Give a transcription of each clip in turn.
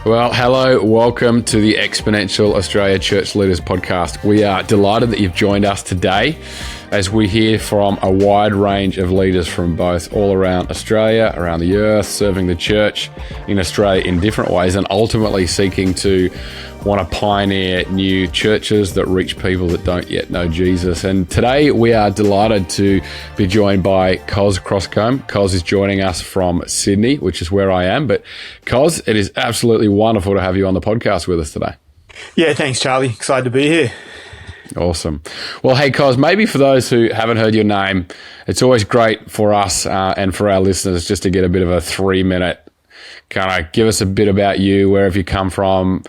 Well, hello, welcome to the Exponential Australia Church Leaders Podcast. We are delighted that you've joined us today as we hear from a wide range of leaders from both all around Australia, around the earth, serving the church in Australia in different ways and ultimately seeking to want to pioneer new churches that reach people that don't yet know Jesus. And today we are delighted to be joined by Coz Crosscombe. Coz is joining us from Sydney, which is where I am. But Coz, it is absolutely wonderful to have you on the podcast with us today. Yeah, thanks, Charlie. Excited to be here. Awesome. Well, hey, Coz, maybe for those who haven't heard your name, it's always great for us and for our listeners just to get a bit of a 3-minute kind of give us a bit about you, where have you come from?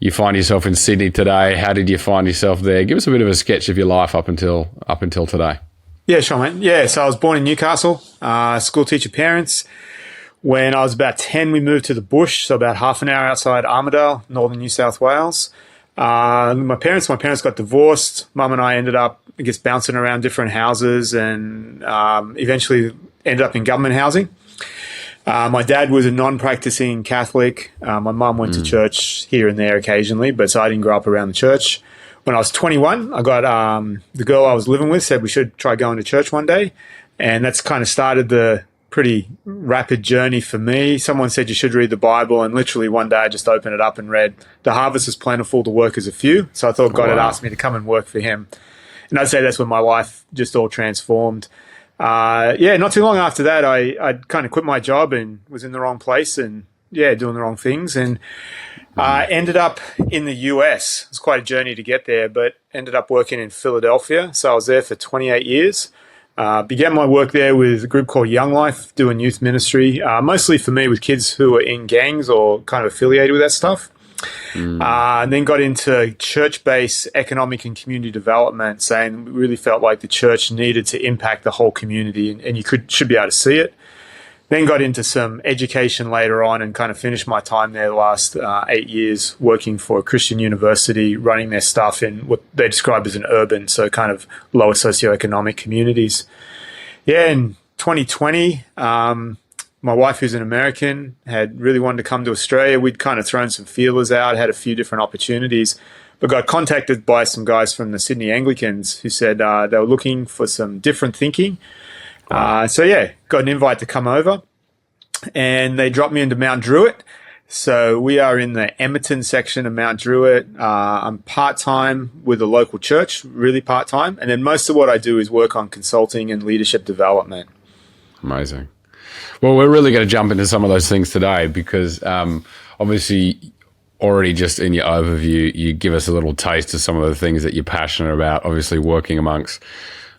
You find yourself in Sydney today. How did you find yourself there? Give us a bit of a sketch of your life up until today. Yeah, sure, mate. Yeah, so I was born in Newcastle, school teacher parents. When I was about 10, we moved to the bush, so about half an hour outside Armidale, northern New South Wales. My parents got divorced. Mum and I ended up, bouncing around different houses and eventually ended up in government housing. My dad was a non-practicing Catholic. My mum went to church here and there occasionally, but so I didn't grow up around the church. When I was 21, I got the girl I was living with said we should try going to church one day, and that's kind of started the pretty rapid journey for me. Someone said you should read the Bible, and literally one day I just opened it up and read, "The harvest is plentiful, the workers are few." So I thought God had asked me to come and work for Him, and I'd say that's when my life just all transformed. Not too long after that, I kind of quit my job and was in the wrong place and, doing the wrong things. And ended up in the US. It was quite a journey to get there, but ended up working in Philadelphia. So I was there for 28 years. Began my work there with a group called Young Life, doing youth ministry, mostly for me with kids who were in gangs or kind of affiliated with that stuff. And then got into church-based economic and community development, saying we really felt like the church needed to impact the whole community, and you should be able to see it. Then got into some education later on and kind of finished my time there the last 8 years working for a Christian university, running their stuff in what they describe as an urban, so kind of lower socioeconomic communities. Yeah, in 2020, my wife, who's an American, had really wanted to come to Australia. We'd kind of thrown some feelers out, had a few different opportunities, but got contacted by some guys from the Sydney Anglicans who said they were looking for some different thinking. Got an invite to come over, and they dropped me into Mount Druitt. So we are in the Emerton section of Mount Druitt. I'm part-time with a local church, really part-time. And then most of what I do is work on consulting and leadership development. Amazing. Well, we're really going to jump into some of those things today because obviously already just in your overview, you give us a little taste of some of the things that you're passionate about, obviously working amongst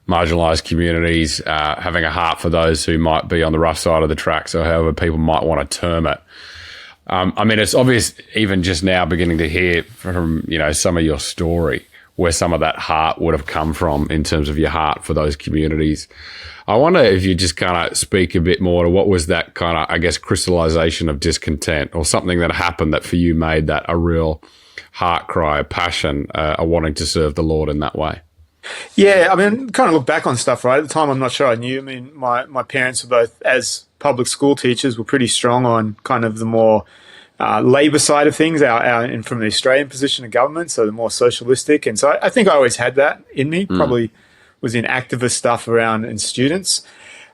marginalised communities, having a heart for those who might be on the rough side of the tracks or however people might want to term it. It's obvious even just now beginning to hear from, some of your story where some of that heart would have come from in terms of your heart for those communities. I wonder if you just kind of speak a bit more to what was that kind of, crystallization of discontent or something that happened that for you made that a real heart cry, a passion, a wanting to serve the Lord in that way. Yeah, kind of look back on stuff, right? At the time, I'm not sure I knew. My parents were both, as public school teachers, were pretty strong on kind of the more labour side of things, and from the Australian position of government, so the more socialistic. And so I think I always had that in me, probably was in activist stuff around in students.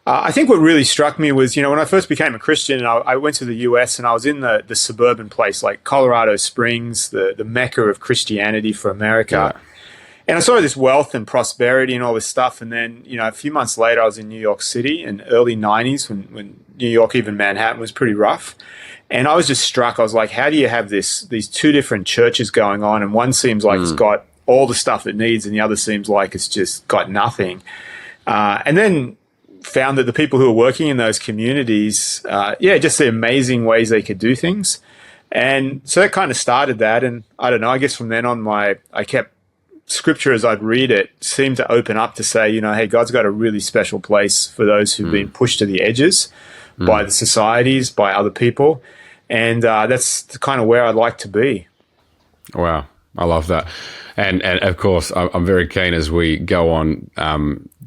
I think what really struck me was, when I first became a Christian, I went to the US and I was in the suburban place like Colorado Springs, the mecca of Christianity for America. Yeah. And I saw this wealth and prosperity and all this stuff. And then, a few months later, I was in New York City in early 90s when New York, even Manhattan, was pretty rough. And I was just struck. I was like, how do you have these two different churches going on? And one seems like it's got all the stuff it needs, and the other seems like it's just got nothing. And then found that the people who were working in those communities, just the amazing ways they could do things. And so that kind of started that. And I don't know, I guess from then on, I kept scripture as I'd read it seemed to open up to say, hey, God's got a really special place for those who've been pushed to the edges by the societies, by other people. And that's kind of where I'd like to be. Wow. I love that. And of course, I'm very keen as we go on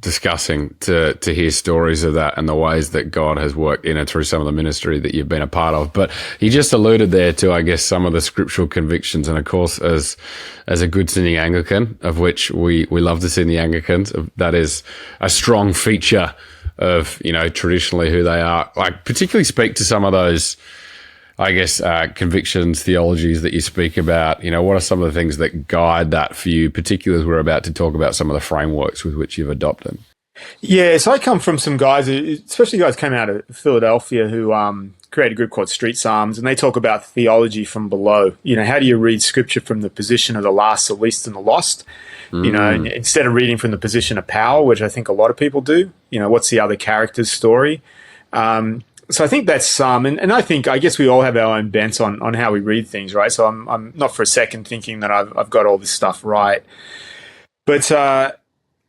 discussing to hear stories of that and the ways that God has worked in and through some of the ministry that you've been a part of. But he just alluded there to, I guess, some of the scriptural convictions. And of course, as a good sinning Anglican, of which we love to sing the Anglicans, that is a strong feature of, traditionally who they are. Like, particularly speak to some of those, I guess, convictions, theologies that you speak about. What are some of the things that guide that for you, particularly as we're about to talk about some of the frameworks with which you've adopted? Yeah, so I come from some guys, especially guys came out of Philadelphia, who created a group called Street Psalms, and they talk about theology from below. How do you read scripture from the position of the last, the least, and the lost? Instead of reading from the position of power, which I think a lot of people do. What's the other character's story? So I think that's some, and I guess we all have our own bents on how we read things, right? So I'm not for a second thinking that I've got all this stuff right, but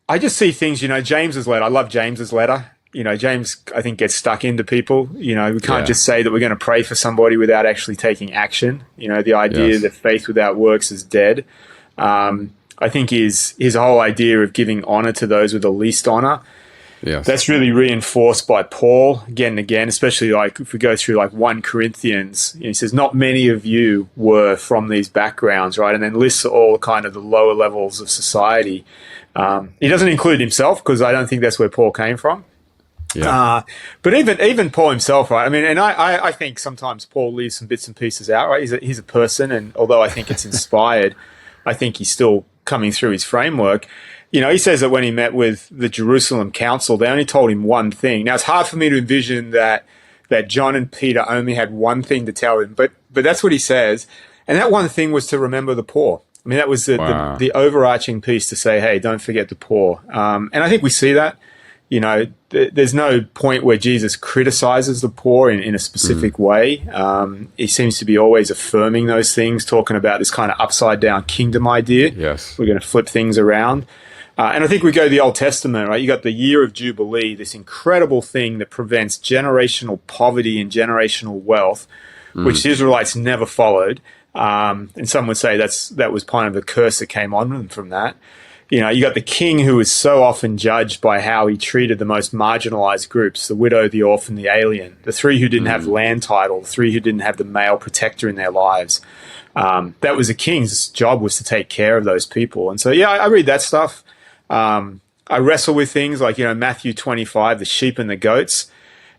I just see things. James's letter. I love James's letter. James, I think, gets stuck into people. We can't just say that we're going to pray for somebody without actually taking action. The idea that faith without works is dead. I think his whole idea of giving honor to those with the least honor. Yes. That's really reinforced by Paul again and again, especially like if we go through like 1 Corinthians, he says, not many of you were from these backgrounds, right? And then lists all kind of the lower levels of society. He doesn't include himself because I don't think that's where Paul came from. Yeah. But even Paul himself, right? I mean, and I think sometimes Paul leaves some bits and pieces out, right? He's a person, and although I think it's inspired, I think he's still coming through his framework. He says that when he met with the Jerusalem council, they only told him one thing. Now, it's hard for me to envision that John and Peter only had one thing to tell him, but that's what he says. And that one thing was to remember the poor. I mean, that was the overarching piece to say, hey, don't forget the poor. And I think we see that. There's no point where Jesus criticizes the poor in a specific way. He seems to be always affirming those things, talking about this kind of upside down kingdom idea. Yes. We're going to flip things around. And I think we go to the Old Testament, right? You got the year of Jubilee, this incredible thing that prevents generational poverty and generational wealth, which the Israelites never followed. And some would say that was kind of the curse that came on them from that. You got the king who was so often judged by how he treated the most marginalized groups, the widow, the orphan, the alien, the 3 who didn't have land title, the 3 who didn't have the male protector in their lives. That was a king's job, was to take care of those people. And so, I read that stuff. I wrestle with things like, Matthew 25, the sheep and the goats,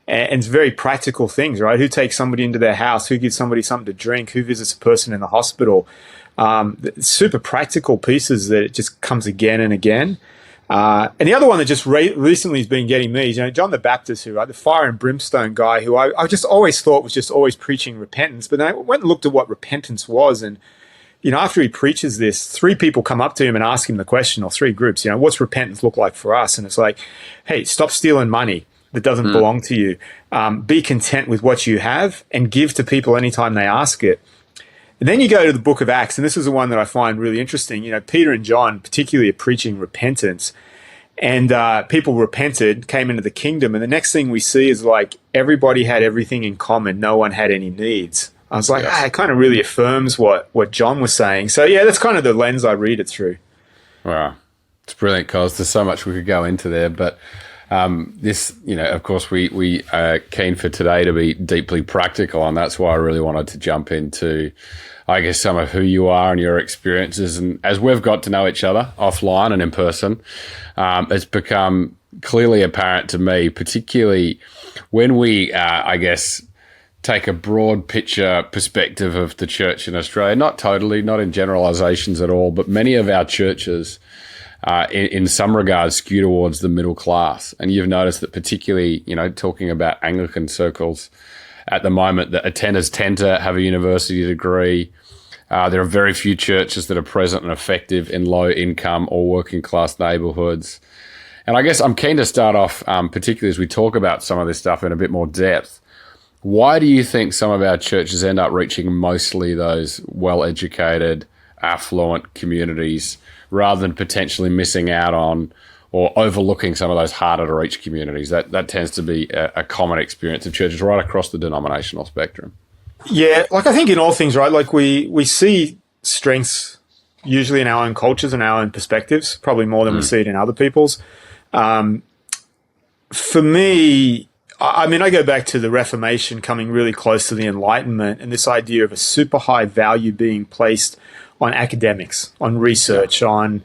and it's very practical things, right? Who takes somebody into their house? Who gives somebody something to drink? Who visits a person in the hospital? Super practical pieces that it just comes again and again. And the other one that just recently has been getting me is, John the Baptist, the fire and brimstone guy, who I just always thought was just always preaching repentance. But then I went and looked at what repentance was, and after he preaches this, 3 people come up to him and ask him the question, or 3 groups, what's repentance look like for us? And it's like, hey, stop stealing money that doesn't belong to you. Be content with what you have and give to people anytime they ask it. And then you go to the book of Acts, and this is the one that I find really interesting. Peter and John particularly are preaching repentance, and people repented, came into the kingdom. And the next thing we see is like everybody had everything in common. No one had any needs. I was like, it kind of really affirms what John was saying. So, that's kind of the lens I read it through. Wow. It's brilliant, Coz. There's so much we could go into there. But this, of course, we are keen for today to be deeply practical. And that's why I really wanted to jump into, I guess, some of who you are and your experiences. And as we've got to know each other offline and in person, it's become clearly apparent to me, particularly when we, I guess, take a broad picture perspective of the church in Australia, not totally, not in generalizations at all, but many of our churches in some regards skew towards the middle class. And you've noticed that particularly, talking about Anglican circles at the moment, that attenders tend to have a university degree. There are very few churches that are present and effective in low income or working class neighborhoods. And I guess I'm keen to start off, particularly as we talk about some of this stuff in a bit more depth. Why do you think some of our churches end up reaching mostly those well-educated, affluent communities rather than potentially missing out on or overlooking some of those harder-to-reach communities? That tends to be a common experience of churches right across the denominational spectrum. Yeah, I think in all things, right, like we see strengths usually in our own cultures and our own perspectives, probably more than we see it in other people's. For me, I mean, I go back to the Reformation coming really close to the Enlightenment and this idea of a super high value being placed on academics, on research, on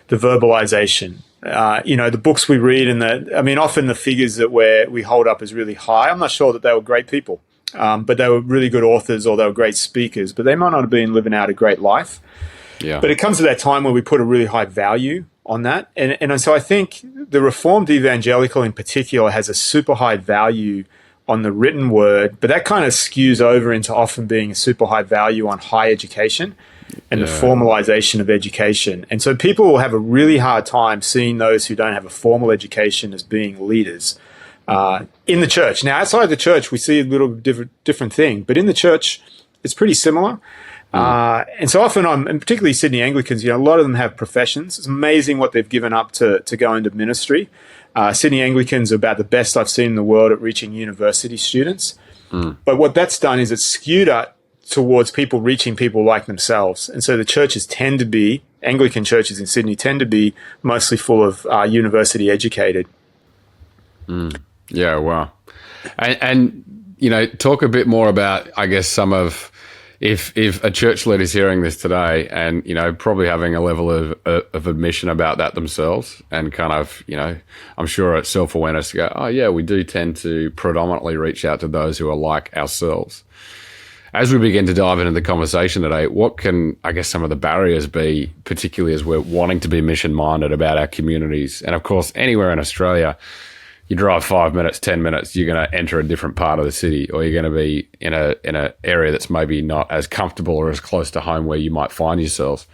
the verbalization. The books we read often the figures that we hold up as really high, I'm not sure that they were great people, but they were really good authors or they were great speakers, but they might not have been living out a great life. Yeah. But it comes to that time where we put a really high value on that. And so I think the Reformed evangelical in particular has a super high value on the written word, but that kind of skews over into often being a super high value on high education and the formalization of education. And so people will have a really hard time seeing those who don't have a formal education as being leaders in the church. Now, outside the church, we see a little different thing, but in the church, it's pretty similar. And so often and particularly Sydney Anglicans, a lot of them have professions. It's amazing what they've given up to go into ministry. Sydney Anglicans are about the best I've seen in the world at reaching university students. But what that's done is it's skewed towards people reaching people like themselves. And so the churches tend to be, Anglican churches in Sydney tend to be mostly full of university educated. Yeah, wow. And talk a bit more about, I guess, some of, if a church leader is hearing this today and, probably having a level of admission about that themselves and kind of, I'm sure it's self-awareness to go, oh yeah, we do tend to predominantly reach out to those who are like ourselves. As we begin to dive into the conversation today, what can, I guess, some of the barriers be, particularly as we're wanting to be mission-minded about our communities? And of course, anywhere in Australia, you drive 5 minutes, 10 minutes, you're going to enter a different part of the city, or you're going to be in a area that's maybe not as comfortable or as close to home where you might find yourselves.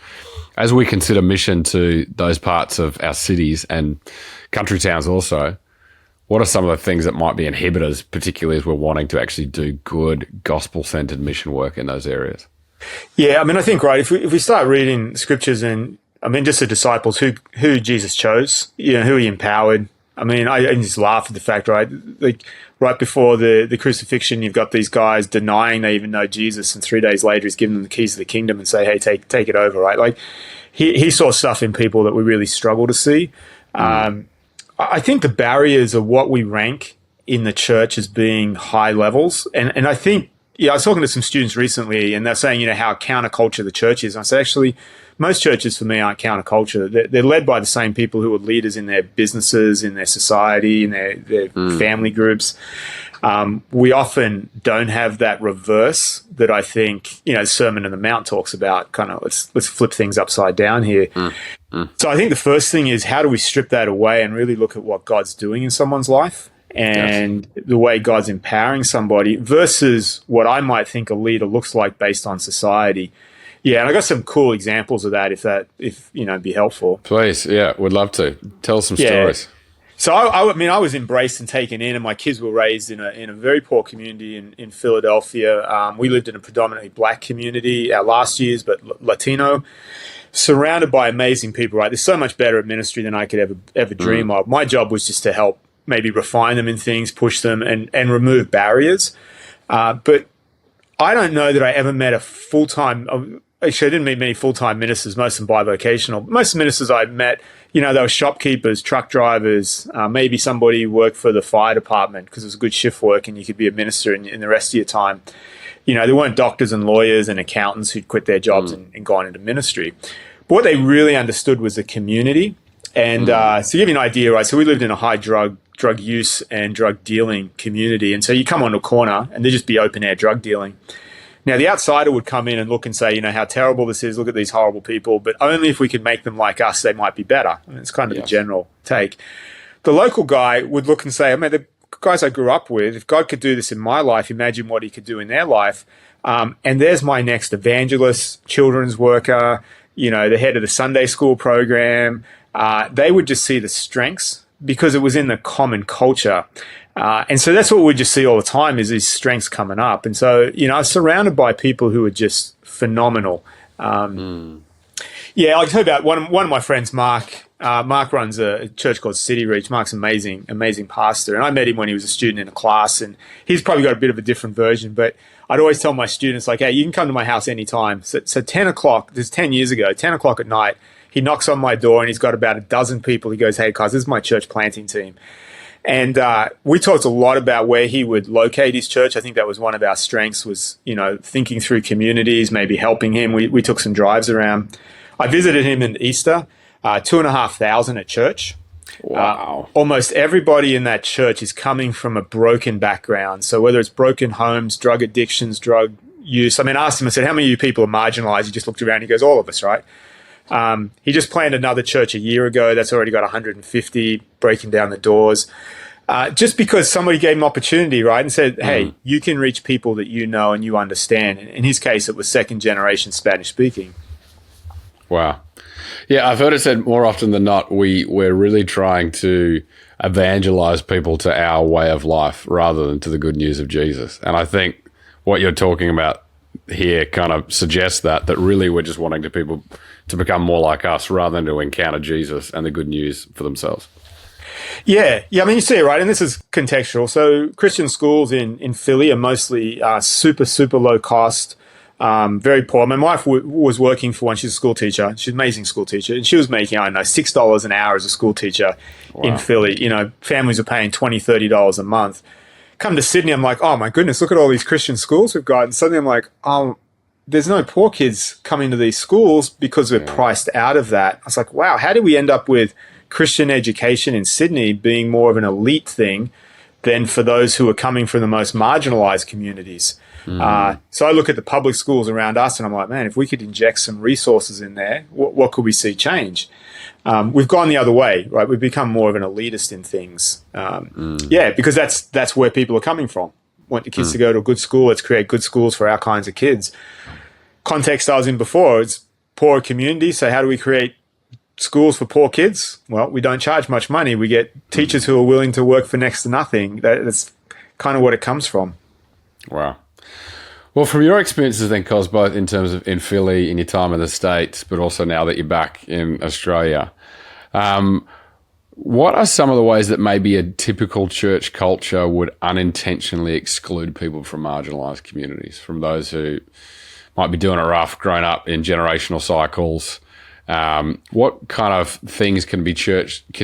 As we consider mission to those parts of our cities and country towns also, what are some of the things that might be inhibitors, particularly as we're wanting to actually do good gospel-centered mission work in those areas? Yeah, I think, right, if we start reading scriptures and, just the disciples, who Jesus chose, who he empowered. I just laugh at the fact, right, like right before the crucifixion, you've got these guys denying they even know Jesus, and 3 days later he's giving them the keys of the kingdom and say, hey, take it over, right? Like he saw stuff in people that we really struggle to see. I think the barriers are what we rank in the church as being high levels. And I think, I was talking to some students recently and they're saying, how counterculture the church is. And I said, actually, most churches for me aren't counterculture. They're led by the same people who are leaders in their businesses, in their society, in their family groups. We often don't have that reverse that I think, Sermon on the Mount talks about, kind of let's flip things upside down here. So I think the first thing is, how do we strip that away and really look at what God's doing in someone's life and the way God's empowering somebody versus what I might think a leader looks like based on society. Yeah, and I got some cool examples of that if be helpful. Please, yeah, would love to. Tell us some stories. So I was embraced and taken in, and my kids were raised in a very poor community in Philadelphia. We lived in a predominantly black community our last years, but Latino, surrounded by amazing people. Right, there's so much better at ministry than I could ever dream of. My job was just to help maybe refine them in things, push them, and remove barriers. But I don't know that I ever met a full-time. Actually, I didn't meet many full-time ministers, most of them bivocational. Most ministers I met, they were shopkeepers, truck drivers, maybe somebody who worked for the fire department because it was good shift work and you could be a minister in the rest of your time. There weren't doctors and lawyers and accountants who'd quit their jobs and gone into ministry. But what they really understood was the community. And to give you an idea, right, so we lived in a high drug use and drug dealing community. And so you come on a corner and there'd just be open-air drug dealing. Now, the outsider would come in and look and say, how terrible this is. Look at these horrible people. But only if we could make them like us, they might be better. It's kind of the general take. The local guy would look and say, the guys I grew up with, if God could do this in my life, imagine what he could do in their life. And there's my next evangelist, children's worker, the head of the Sunday school program. They would just see the strengths because it was in the common culture. And so that's what we just see all the time is these strengths coming up. And so, I was surrounded by people who were just phenomenal. Yeah, I'll tell you about one of my friends, Mark. Mark runs a church called City Reach. Mark's amazing pastor. And I met him when he was a student in a class, and he's probably got a bit of a different version. But I'd always tell my students, like, hey, you can come to my house anytime. So 10 o'clock, this is 10 years ago, 10 o'clock at night, he knocks on my door and he's got about a dozen people. He goes, "Hey, Coz, this is my church planting team." And we talked a lot about where he would locate his church. I think that was one of our strengths was, thinking through communities, maybe helping him. We took some drives around. I visited him in Easter, 2,500 at church. Wow. Almost everybody in that church is coming from a broken background. So whether it's broken homes, drug addictions, drug use. I asked him, I said, "How many of you people are marginalized?" He just looked around. He goes, "All of us," right? He just planned another church a year ago. That's already got 150 breaking down the doors. Just because somebody gave him opportunity, right, and said, "Hey, you can reach people that you know and you understand." In his case, it was second generation Spanish speaking. Wow. Yeah, I've heard it said more often than not, we're really trying to evangelize people to our way of life rather than to the good news of Jesus. And I think what you're talking about here kind of suggests that really we're just wanting people to become more like us rather than to encounter Jesus and the good news for themselves. Yeah, you see it, right? And this is contextual. So Christian schools in Philly are mostly super, super low cost, very poor. My wife was working for one. She's a school teacher. She's an amazing school teacher. And she was making, $6 an hour as a school teacher in Philly. Families are paying $20, $30 a month. Come to Sydney, I'm like, oh my goodness, look at all these Christian schools we've got. And suddenly I'm like, oh, there's no poor kids coming to these schools because we're priced out of that. I was like, wow, how did we end up with Christian education in Sydney being more of an elite thing than for those who are coming from the most marginalized communities? So I look at the public schools around us and I'm like, man, if we could inject some resources in there, what could we see change? We've gone the other way, right? We've become more of an elitist in things. Because that's where people are coming from. Want the kids to go to a good school. Let's create good schools for our kinds of kids. Context I was in before, it's poor community. So how do we create schools for poor kids? Well, we don't charge much money. We get teachers who are willing to work for next to nothing. That's kind of what it comes from. Wow. Well, from your experiences then, Coz, both in terms of in Philly, in your time in the States, but also now that you're back in Australia, what are some of the ways that maybe a typical church culture would unintentionally exclude people from marginalised communities, from those who might be doing it rough, grown up in generational cycles? What kind of things can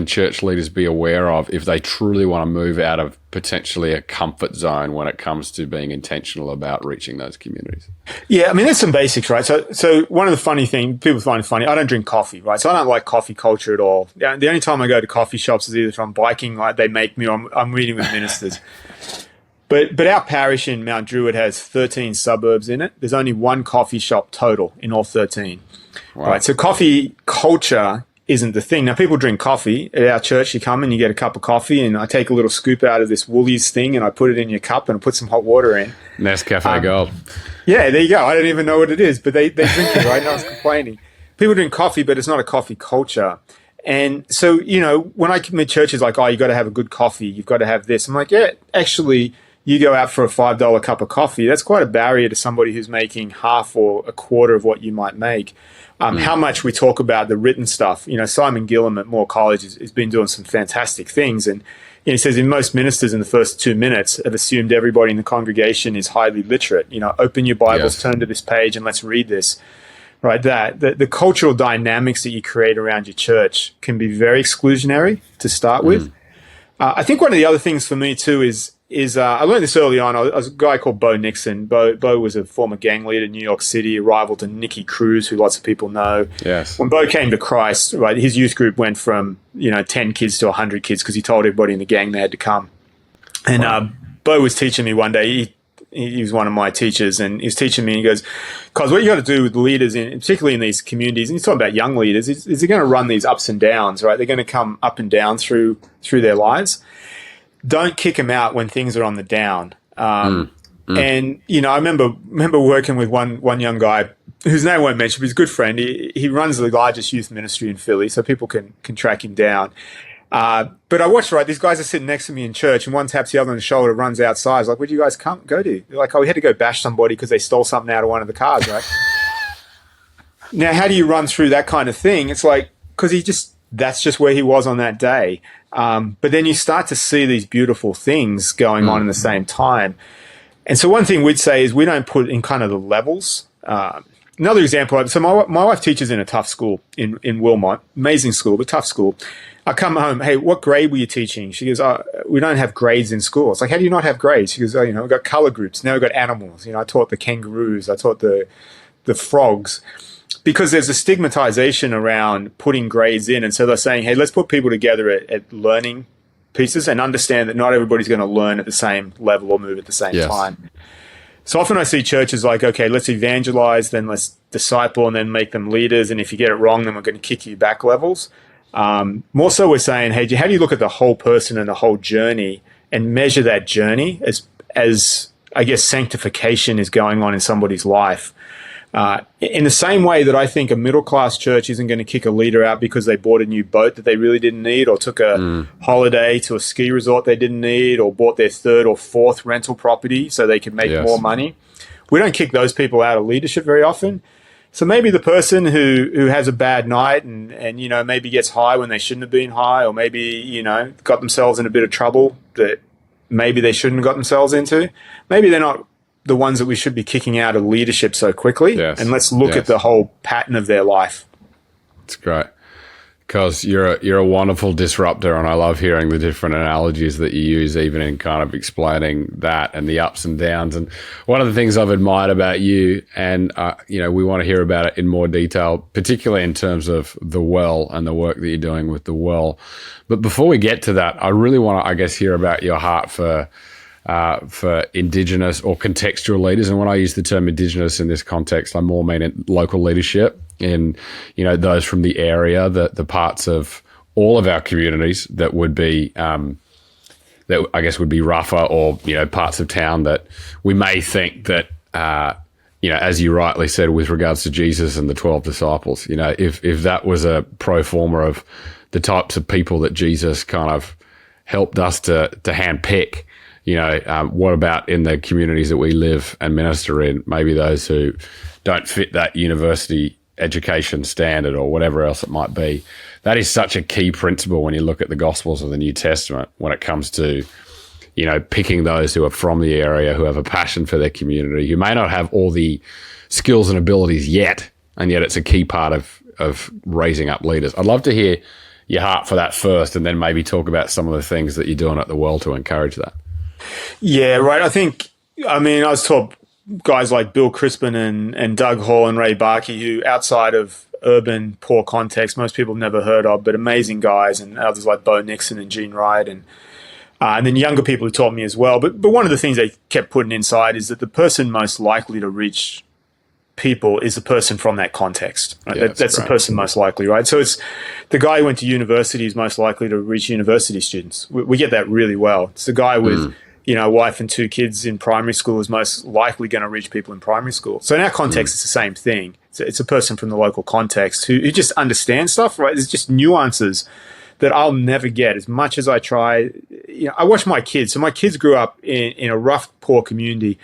church leaders be aware of if they truly want to move out of potentially a comfort zone when it comes to being intentional about reaching those communities? Yeah, there's some basics, right? So one of the funny things people find funny, I don't drink coffee, right? So I don't like coffee culture at all. The only time I go to coffee shops is either if I'm biking, like they make me, or I'm meeting with ministers. But our parish in Mount Druitt has 13 suburbs in it. There's only one coffee shop total in all 13. Wow. Right, so coffee culture isn't the thing. Now, people drink coffee. At our church, you come and you get a cup of coffee, and I take a little scoop out of this Woolies thing, and I put it in your cup, and I put some hot water in. Nescafe Gold. Yeah, there you go. I don't even know what it is, but they drink it, right? No one's complaining. People drink coffee, but it's not a coffee culture. And so, when I commit churches like, oh, you got to have a good coffee, you've got to have this. I'm like, yeah, actually, you go out for a $5 cup of coffee. That's quite a barrier to somebody who's making half or a quarter of what you might make. How much we talk about the written stuff. Simon Gillam at Moore College has been doing some fantastic things. And he says in most ministers in the first 2 minutes have assumed everybody in the congregation is highly literate. Open your Bibles, turn to this page, and let's read this. Right, the cultural dynamics that you create around your church can be very exclusionary to start with. I think one of the other things for me too is I learned this early on. I was a guy called Bo Nixon. Bo was a former gang leader in New York City, a rival to Nicky Cruz, who lots of people know. Yes. When Bo came to Christ, right, his youth group went from 10 kids to 100 kids because he told everybody in the gang they had to come. And Bo was teaching me one day. He was one of my teachers, and he was teaching me. And he goes, "Cause what you got to do with leaders, particularly in these communities, and he's talking about young leaders, is they're going to run these ups and downs, right? They're going to come up and down through their lives. Don't kick them out when things are on the down." And I remember working with one young guy whose name I won't mention, but he's a good friend. He runs the largest youth ministry in Philly, so people can track him down. But I watched, right, these guys are sitting next to me in church, and one taps the other on the shoulder, runs outside. I was like, "Where'd you guys go to?" They're like, "Oh, we had to go bash somebody because they stole something out of one of the cars," right? Now, how do you run through that kind of thing? It's like, because that's just where he was on that day. But then you start to see these beautiful things going on in the same time. And so one thing we'd say is we don't put in kind of the levels. another example. So my wife teaches in a tough school in Wilmot, amazing school, but tough school. I come home, hey, what grade were you teaching? She goes, oh, we don't have grades in school. It's like, how do you not have grades? She goes, oh, we've got color groups. Now we've got animals. I taught the kangaroos. I taught the frogs. Because there's a stigmatization around putting grades in. And so they're saying, hey, let's put people together at learning pieces and understand that not everybody's going to learn at the same level or move at the same time. So often I see churches like, okay, let's evangelize, then let's disciple, and then make them leaders. And if you get it wrong, then we're going to kick you back levels. More so we're saying, hey, how do you look at the whole person and the whole journey and measure that journey as I guess, sanctification is going on in somebody's life? In the same way that I think a middle-class church isn't going to kick a leader out because they bought a new boat that they really didn't need, or took a holiday to a ski resort they didn't need, or bought their third or fourth rental property so they could make more money. We don't kick those people out of leadership very often. So maybe the person who has a bad night and maybe gets high when they shouldn't have been high, or maybe, got themselves in a bit of trouble that maybe they shouldn't have got themselves into, maybe they're not the ones that we should be kicking out of leadership so quickly. And let's look at the whole pattern of their life. It's great. Because you're a wonderful disruptor, and I love hearing the different analogies that you use, even in kind of explaining that and the ups and downs. And one of the things I've admired about you, and we want to hear about it in more detail, particularly in terms of the well and the work that you're doing with the well. But before we get to that, I really want to, I guess, hear about your heart for Indigenous or contextual leaders. And when I use the term Indigenous in this context, I more mean in local leadership, in those from the area, the parts of all of our communities that would be that I guess would be rougher, or parts of town that we may think that as you rightly said with regards to Jesus and the 12 disciples, if that was a pro forma of the types of people that Jesus kind of helped us to handpick. What about in the communities that we live and minister in, maybe those who don't fit that university education standard or whatever else it might be? That is such a key principle when you look at the Gospels of the New Testament, when it comes to, picking those who are from the area, who have a passion for their community, who may not have all the skills and abilities yet, and yet it's a key part of raising up leaders. I'd love to hear your heart for that first, and then maybe talk about some of the things that you're doing at the well to encourage that. Yeah, right. I was taught guys like Bill Crispin and Doug Hall and Ray Barkey, who outside of urban poor context, most people have never heard of, but amazing guys, and others like Bo Nixon and Gene Wright, and then younger people who taught me as well. But one of the things they kept putting inside is that the person most likely to reach people is the person from that context. Right? Yeah, that's the person most likely, right? So it's the guy who went to university is most likely to reach university students. We get that really well. It's the guy with a wife and 2 kids in primary school is most likely going to reach people in primary school. So in our context, it's the same thing. It's a person from the local context who just understands stuff, right? There's just nuances that I'll never get as much as I try. I watch my kids. So my kids grew up in a rough, poor community.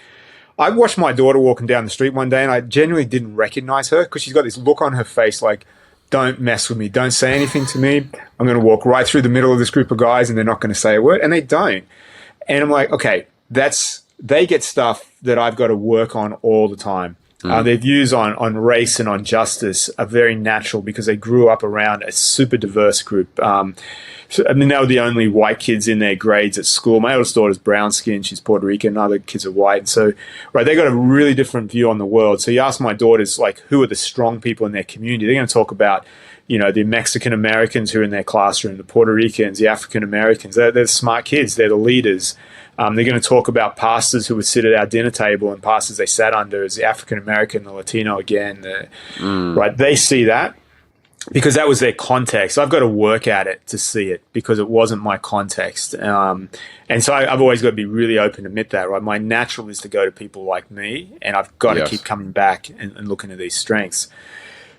I watched my daughter walking down the street one day, and I genuinely didn't recognize her because she's got this look on her face like, don't mess with me. Don't say anything to me. I'm going to walk right through the middle of this group of guys, and they're not going to say a word. And they don't. And I'm like, okay, they get stuff that I've got to work on all the time. Their views on race and on justice are very natural because they grew up around a super diverse group. They were the only white kids in their grades at school. My oldest daughter's brown skin. She's Puerto Rican. Other kids are white. So, right, they got a really different view on the world. So you ask my daughters, like, who are the strong people in their community? They're going to talk about, the Mexican Americans who are in their classroom, the Puerto Ricans, the African Americans. They're the smart kids. They're the leaders. They're going to talk about pastors who would sit at our dinner table, and pastors they sat under as the African American, the Latino again. Right, they see that because that was their context. I've got to work at it to see it because it wasn't my context. And so I've always got to be really open to admit that. Right, my natural is to go to people like me, and I've got to keep coming back and looking at these strengths.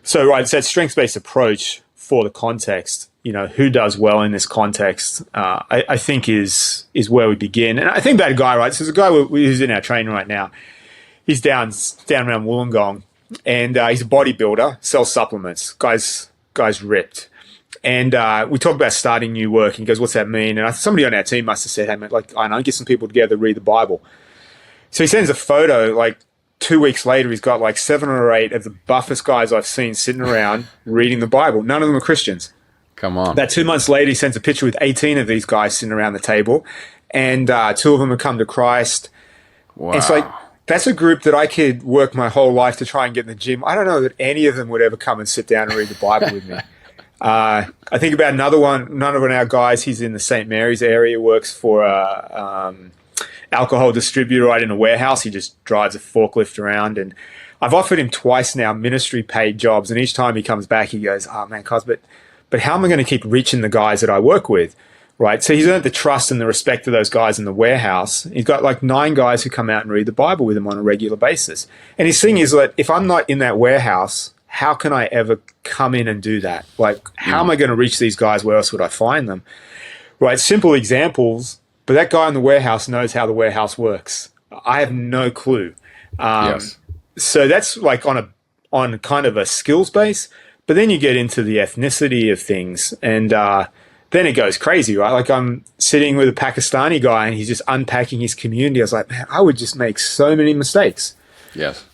So, right, it's that strengths-based approach for the context. Who does well in this context, I think is where we begin. And I think about a guy, right? So there's a guy who's in our training right now. He's down around Wollongong, and he's a bodybuilder, sells supplements. Guy's ripped. And we talk about starting new work, and he goes, what's that mean? And somebody on our team must have said, hey, man, I know, get some people together, read the Bible. So he sends a photo, 2 weeks later, he's got like 7 or 8 of the buffest guys I've seen sitting around reading the Bible. None of them are Christians. Come on. About 2 months later, he sends a picture with 18 of these guys sitting around the table, and 2 of them have come to Christ. Wow. And it's like, that's a group that I could work my whole life to try and get in the gym. I don't know that any of them would ever come and sit down and read the Bible with me. I think about another one of our guys. He's in the St. Mary's area, works for a alcohol distributor right in a warehouse. He just drives a forklift around, and I've offered him twice now ministry paid jobs, and each time he comes back, he goes, "Oh man, Coz, but how am I going to keep reaching the guys that I work with?" Right? So he's earned the trust and the respect of those guys in the warehouse. He's got like 9 guys who come out and read the Bible with him on a regular basis. And his thing is that if I'm not in that warehouse, how can I ever come in and do that? Like, how am I going to reach these guys? Where else would I find them? Right? Simple examples, but that guy in the warehouse knows how the warehouse works. I have no clue. Yes. So that's like on kind of a skills base. But then you get into the ethnicity of things, and then it goes crazy, right? Like I'm sitting with a Pakistani guy, and he's just unpacking his community. I was like, man, I would just make so many mistakes. Yes.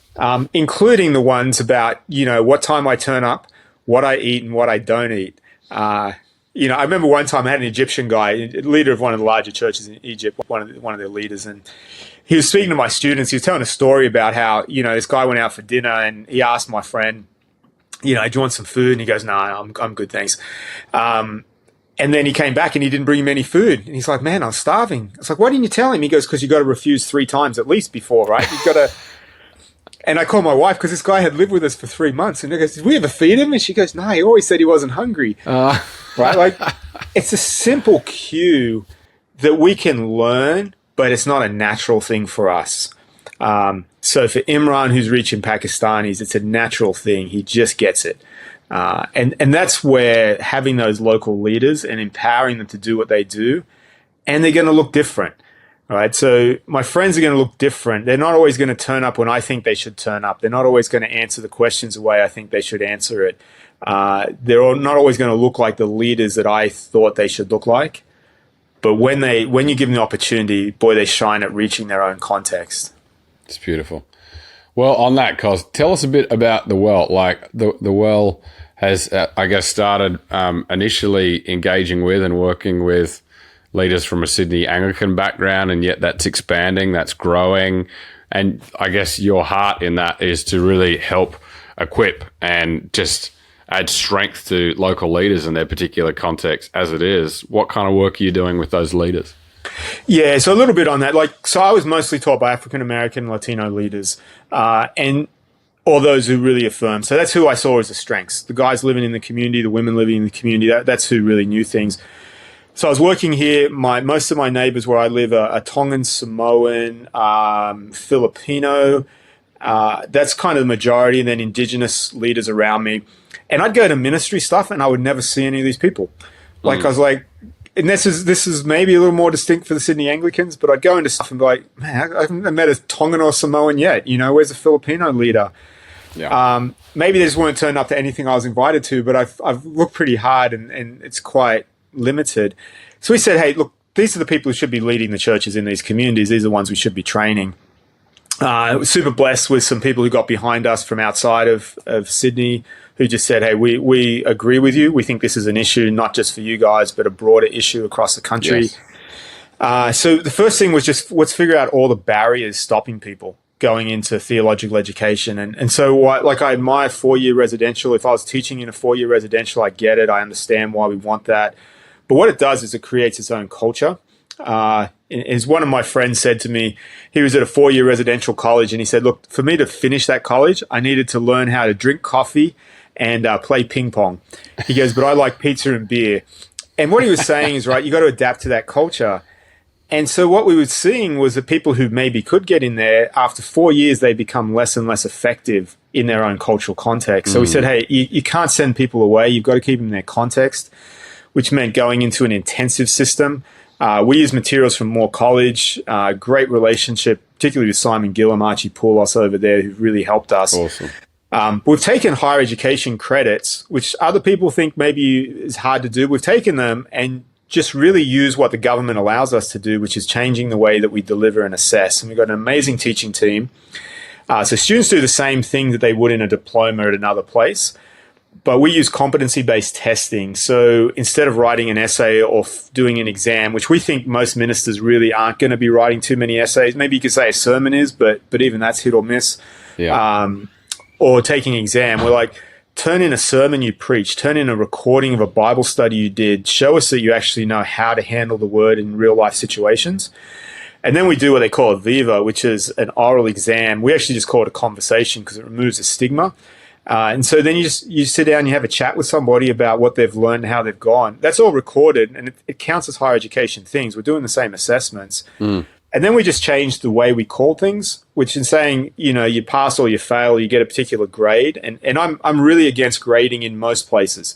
Including the ones about, what time I turn up, what I eat, and what I don't eat. I remember one time I had an Egyptian guy, leader of one of the larger churches in Egypt, one of their leaders, and he was speaking to my students. He was telling a story about how, this guy went out for dinner, and he asked my friend, do you want some food? And he goes, no, I'm good, thanks. And then he came back and he didn't bring him any food. And he's like, man, I'm starving. I was like, why didn't you tell him? He goes, because you got to refuse 3 times at least before, right? You've got to. And I called my wife because this guy had lived with us for 3 months. And I goes, did we ever feed him? And she goes, no, he always said he wasn't hungry. Right? Like, it's a simple cue that we can learn, but it's not a natural thing for us. So for Imran, who's reaching Pakistanis, it's a natural thing. He just gets it. And that's where having those local leaders and empowering them to do what they do, and they're going to look different. All right. So my friends are going to look different. They're not always going to turn up when I think they should turn up. They're not always going to answer the questions the way I think they should answer it. They're not always going to look like the leaders that I thought they should look like. But when you give them the opportunity, boy, they shine at reaching their own context. It's beautiful. Well, on that, Coz, tell us a bit about the Well. Like the Well has, I guess, started initially engaging with and working with leaders from a Sydney Anglican background, and yet that's expanding, that's growing. And I guess your heart in that is to really help equip and just add strength to local leaders in their particular context as it is. What kind of work are you doing with those leaders? Yeah, so a little bit on that. So I was mostly taught by African American, Latino leaders, and all those who really affirm. So that's who I saw as the strengths. The guys living in the community, the women living in the community, that's who really knew things. So I was working here. Most of my neighbors where I live are Tongan, Samoan, Filipino. That's kind of the majority, and then Indigenous leaders around me. And I'd go to ministry stuff, and I would never see any of these people. I was like, and this is maybe a little more distinct for the Sydney Anglicans, but I'd go into stuff and be like, man, I haven't met a Tongan or Samoan yet. Where's a Filipino leader? Yeah. Maybe they just weren't turned up to anything I was invited to, but I've looked pretty hard, and it's quite limited. So we said, hey, look, these are the people who should be leading the churches in these communities. These are the ones we should be training. I was super blessed with some people who got behind us from outside of Sydney who just said, hey, we agree with you. We think this is an issue, not just for you guys, but a broader issue across the country. Yes. So the first thing was just let's figure out all the barriers stopping people going into theological education. And so I admire 4-year residential. If I was teaching in a 4-year residential, I get it. I understand why we want that. But what it does is it creates its own culture. As one of my friends said to me, he was at a 4-year residential college, and he said, look, for me to finish that college, I needed to learn how to drink coffee and play ping pong. He goes, but I like pizza and beer. And what he was saying is, right, you got to adapt to that culture. And so what we were seeing was that people who maybe could get in there, after 4 years, they become less and less effective in their own cultural context. So we said, hey, you can't send people away. You've got to keep them in their context, which meant going into an intensive system. We use materials from Moore College, great relationship, particularly with Simon Gillam, Archie Poulos over there, who really helped us. Awesome. We've taken higher education credits, which other people think maybe is hard to do. We've taken them and just really use what the government allows us to do, which is changing the way that we deliver and assess. And we've got an amazing teaching team. So students do the same thing that they would in a diploma at another place, but we use competency-based testing. So instead of writing an essay or doing an exam, which we think most ministers really aren't going to be writing too many essays, maybe you could say a sermon is, but even that's hit or miss, or taking an exam, we're like, turn in a sermon you preach, turn in a recording of a Bible study you did, show us that you actually know how to handle the word in real-life situations. And then we do what they call a viva, which is an oral exam. We actually just call it a conversation because it removes the stigma. And so then you sit down, you have a chat with somebody about what they've learned, how they've gone. That's all recorded, and it counts as higher education things. We're doing the same assessments. And then we just changed the way we call things, which in saying, you pass or you fail, you get a particular grade. And I'm really against grading in most places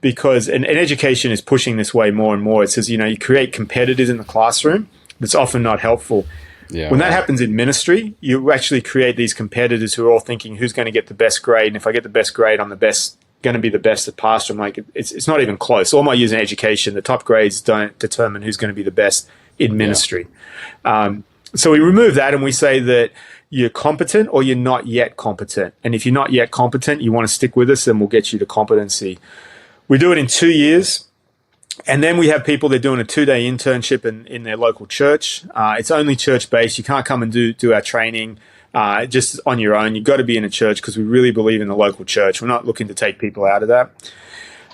because and education is pushing this way more and more. It says, you create competitors in the classroom. That's often not helpful. Yeah, when that happens in ministry, you actually create these competitors who are all thinking who's going to get the best grade. And if I get the best grade, I'm going to be the best at pastor. I'm like, it's not even close. All my years in education, the top grades don't determine who's going to be the best in ministry. So we remove that and we say that you're competent or you're not yet competent. And if you're not yet competent, you want to stick with us, then we'll get you to competency. We do it in 2 years. And then we have people that are doing a 2-day internship in their local church. It's only church-based. You can't come and do our training just on your own. You've got to be in a church because we really believe in the local church. We're not looking to take people out of that.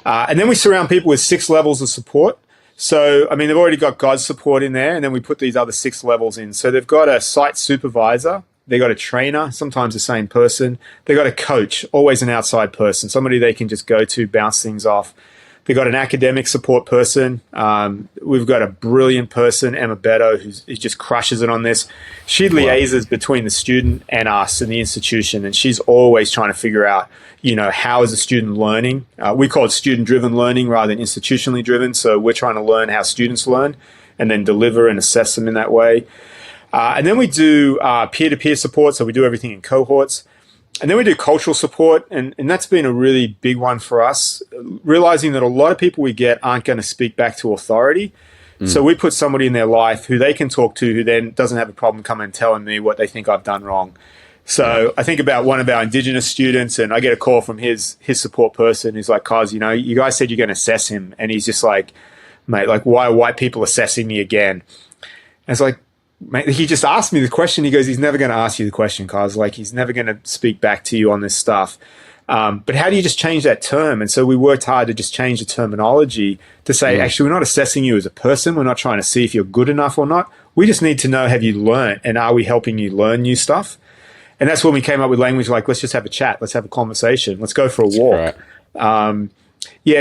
And then we surround people with 6 levels of support. So, they've already got God's support in there, and then we put these other 6 levels in. So they've got a site supervisor. They got a trainer, sometimes the same person. They got a coach, always an outside person, somebody they can just go to, bounce things off. They've got an academic support person. We've got a brilliant person, Emma Beto, who just crushes it on this. She liaises between the student and us and the institution, and she's always trying to figure out, how is the student learning? We call it student-driven learning rather than institutionally driven. So we're trying to learn how students learn and then deliver and assess them in that way. And then we do peer-to-peer support, so we do everything in cohorts. And then we do cultural support, and that's been a really big one for us, realizing that a lot of people we get aren't going to speak back to authority. So we put somebody in their life who they can talk to who then doesn't have a problem coming and telling me what they think I've done wrong. So I think about one of our Indigenous students, and I get a call from his support person who's like, Coz, you guys said you're going to assess him. And he's just like, mate, like, why are white people assessing me again? And it's like, mate, he just asked me the question. He goes, he's never going to ask you the question, Coz. Like, he's never going to speak back to you on this stuff. But how do you just change that term? And so we worked hard to just change the terminology to say, actually, we're not assessing you as a person. We're not trying to see if you're good enough or not. We just need to know, have you learned? And are we helping you learn new stuff? And that's when we came up with language like, let's just have a chat. Let's have a conversation. Let's go for a walk. Right.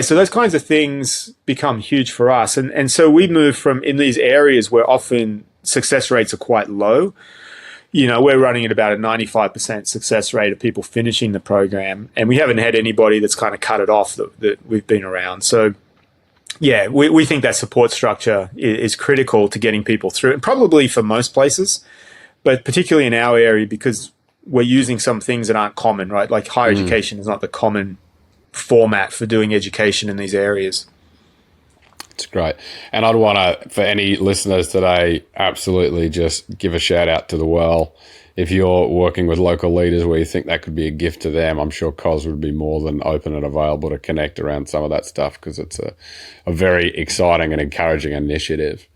So those kinds of things become huge for us. And so we move from in these areas where often success rates are quite low. We're running at about a 95% success rate of people finishing the program. And we haven't had anybody that's kind of cut it off that we've been around. So, we think that support structure is critical to getting people through, and probably for most places, but particularly in our area because we're using some things that aren't common, right? Like higher education is not the common format for doing education in these areas. It's great. And I'd want to, for any listeners today, absolutely just give a shout out to the Well. If you're working with local leaders where you think that could be a gift to them, I'm sure Coz would be more than open and available to connect around some of that stuff because it's a very exciting and encouraging initiative.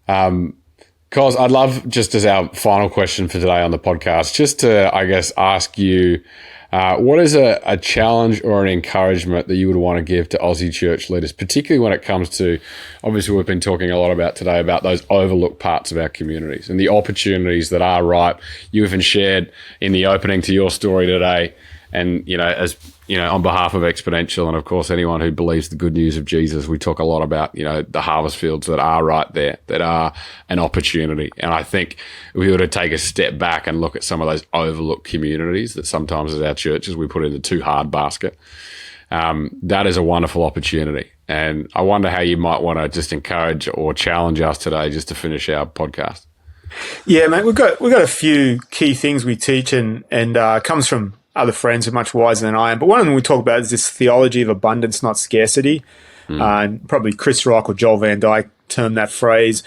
Coz, I'd love, just as our final question for today on the podcast, just to, I guess, ask you, what is a challenge or an encouragement that you would want to give to Aussie church leaders, particularly when it comes to, obviously we've been talking a lot about today about those overlooked parts of our communities and the opportunities that are ripe. You even shared in the opening to your story today, and, as on behalf of Exponential and, of course, anyone who believes the good news of Jesus, we talk a lot about, the harvest fields that are right there, that are an opportunity. And I think if we were to take a step back and look at some of those overlooked communities that sometimes as our churches we put in the too hard basket, that is a wonderful opportunity. And I wonder how you might want to just encourage or challenge us today just to finish our podcast. Yeah, mate, we've got a few key things we teach and comes from other friends who are much wiser than I am. But one of them we talk about is this theology of abundance, not scarcity. And probably Chris Rock or Joel Van Dyke termed that phrase.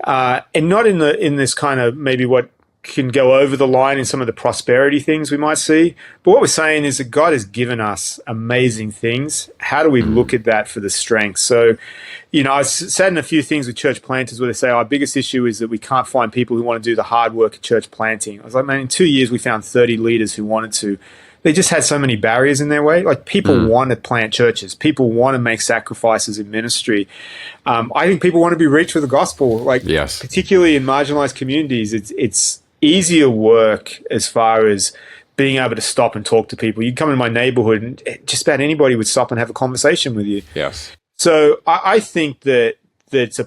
And not in this kind of maybe what can go over the line in some of the prosperity things we might see. But what we're saying is that God has given us amazing things. How do we look at that for the strength? So, I sat in a few things with church planters where they say our biggest issue is that we can't find people who want to do the hard work of church planting. I was like, man, in 2 years we found 30 leaders who wanted to. They just had so many barriers in their way. Like, people want to plant churches. People want to make sacrifices in ministry. I think people want to be reached with the gospel. Like, yes, particularly in marginalized communities, it's easier work as far as being able to stop and talk to people. You come in my neighborhood and just about anybody would stop and have a conversation with you. Yes. So I think that it's a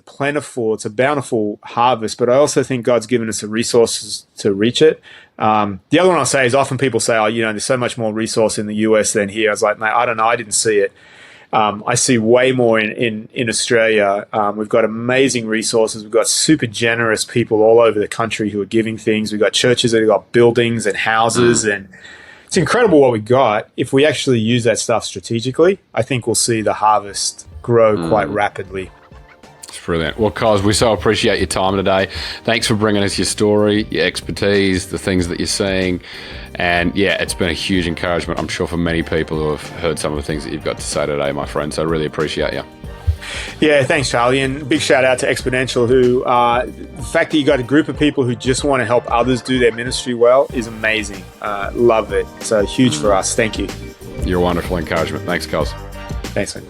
bountiful harvest, but I also think God's given us the resources to reach it. The other one I'll say is often people say, there's so much more resource in the US than here. I was like, mate, I don't know. I didn't see it. I see way more in Australia. We've got amazing resources. We've got super generous people all over the country who are giving things. We've got churches that have got buildings and houses, and it's incredible what we got. If we actually use that stuff strategically, I think we'll see the harvest grow quite rapidly. It's brilliant. Well, Coz, we so appreciate your time today. Thanks for bringing us your story, your expertise, the things that you're seeing. And yeah, it's been a huge encouragement, I'm sure, for many people who have heard some of the things that you've got to say today, my friend. So I really appreciate you. Yeah, thanks, Charlie. And big shout out to Exponential, who the fact that you got a group of people who just want to help others do their ministry well is amazing. Love it. So huge for us. Thank you. You're a wonderful encouragement. Thanks, Coz. Thanks, man.